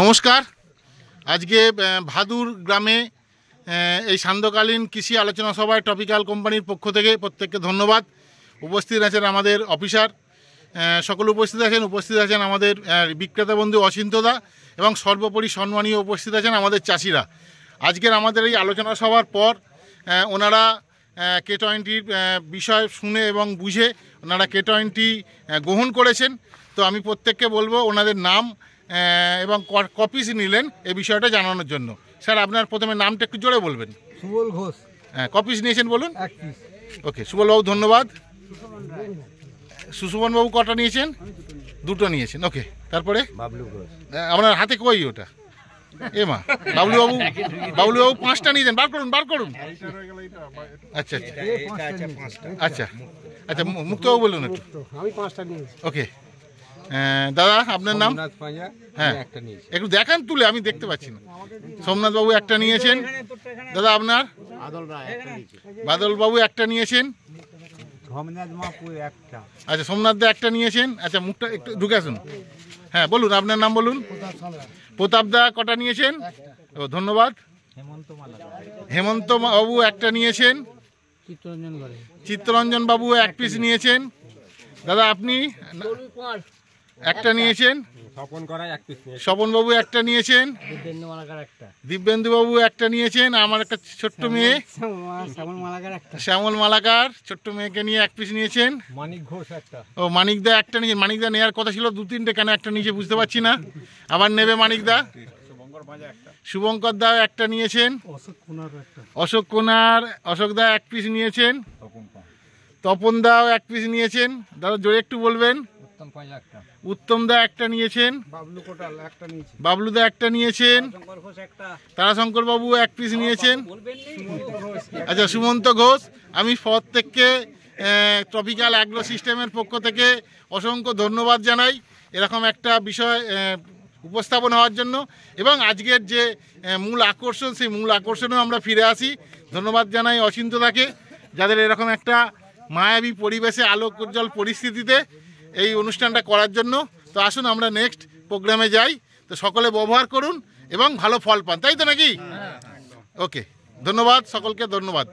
নমস্কার। আজকে ভাদুর গ্রামে এই সান্ধ্যকালীন কৃষি আলোচনা সভায় টপিক্যাল কোম্পানির পক্ষ থেকে প্রত্যেককে ধন্যবাদ। উপস্থিত আছেন আমাদের অফিসার, সকল উপস্থিত আছেন আমাদের বিক্রেতা বন্ধু অচিন্তদা এবং সর্বোপরি সম্মানীয় উপস্থিত আছেন আমাদের চাষিরা। আজকের আমাদের এই আলোচনা সভার পর ওনারা K20 বিষয় শুনে এবং বুঝে ওনারা K20 গ্রহণ করেছেন। তো আমি প্রত্যেককে বলবো ওনাদের নাম এবং কপিস নিলেন এই বিষয়টা জানানোর জন্য। স্যার, আপনার প্রথমে নামটা একটু জোরে বলবেন। সুবল ঘোষ। হ্যাঁ, কপিস নিয়েছেন বলুন। ওকে, সুবলবাবু ধন্যবাদ। সুশোভনবাবু কটা নিয়েছেন? দুটো নিয়েছেন। ওকে, তারপরে বাবলু ঘোষ। আপনার হাতে কই ওটা? মা, বাবলুবাবু 5টা নিয়েছেন। বার করুন। আচ্ছা আচ্ছা, মুক্তবাবু বলুন একটু। আমি 5টা নিয়েছি। ওকে, দাদা আপনার নাম? হ্যাঁ, একটা নিয়েছি। একটু দেখান তুলে, আমি দেখতে পাচ্ছি না। সোমনাথবাবু একটা নিয়েছেন। দাদা আপনার? বাদলবাবু একটা নিয়েছেন। আচ্ছা, সোমনাথদা একটা নিয়েছেন। আচ্ছা, মুখটা একটু ঢুকে আসুন। হ্যাঁ বলুন, আপনার নাম বলুন। প্রতাপদা কটা নিয়েছেন? ও ধন্যবাদ। হেমন্ত বাবু একটা নিয়েছেন। চিত্তরঞ্জন বাবু 1 পিস নিয়েছেন। দাদা আপনি একটা নিয়েছেন। স্বপনবাবু একটা নিয়েছেন। দিব্যেন্দু বাবু একটা নিয়েছেন। আমার একটা ছোট্ট মেয়ে শ্যামল মালাকার ছোট্ট মেয়েকে নিয়ে 1 পিস নিয়েছেন। মানিক ঘোষ একটা। ও মানিকদা একটা নিয়েছেন। মানিকদা নেওয়ার কথা ছিল 2-3টে, কেন একটা নিচে বুঝতে পারছি না। আবার নেবে মানিকদা। শুভঙ্কর দা একটা নিয়েছেন। অশোকদা 1 পিস নিয়েছেন। তপন দাও 1 পিস নিয়েছেন। দাদা জোরে একটু বলবেন। উত্তমদা একটা নিয়েছেন। বাবলুদা একটা নিয়েছেন। তারাশঙ্কর বাবু 1 পিস নিয়েছেন। আচ্ছা, সুমন্ত ঘোষ। আমি প্রত্যেককে ট্রপিক্যাল অ্যাগ্রো সিস্টেমের পক্ষ থেকে অসংখ্য ধন্যবাদ জানাই এরকম একটা বিষয় উপস্থাপন হওয়ার জন্য। এবং আজকের যে মূল আকর্ষণ, সেই মূল আকর্ষণেও আমরা ফিরে আসি। ধন্যবাদ জানাই অচিন্তদাকে, যাদের এরকম একটা মায়াবী পরিবেশে আলোকোজ্জ্বল পরিস্থিতিতে এই অনুষ্ঠানটা করার জন্য। তো আসুন আমরা নেক্সট প্রোগ্রামে যাই। তো সকলে ব্যবহার করুন এবং ভালো ফল পান, তাই তো নাকি? ওকে, ধন্যবাদ সকলকে, ধন্যবাদ।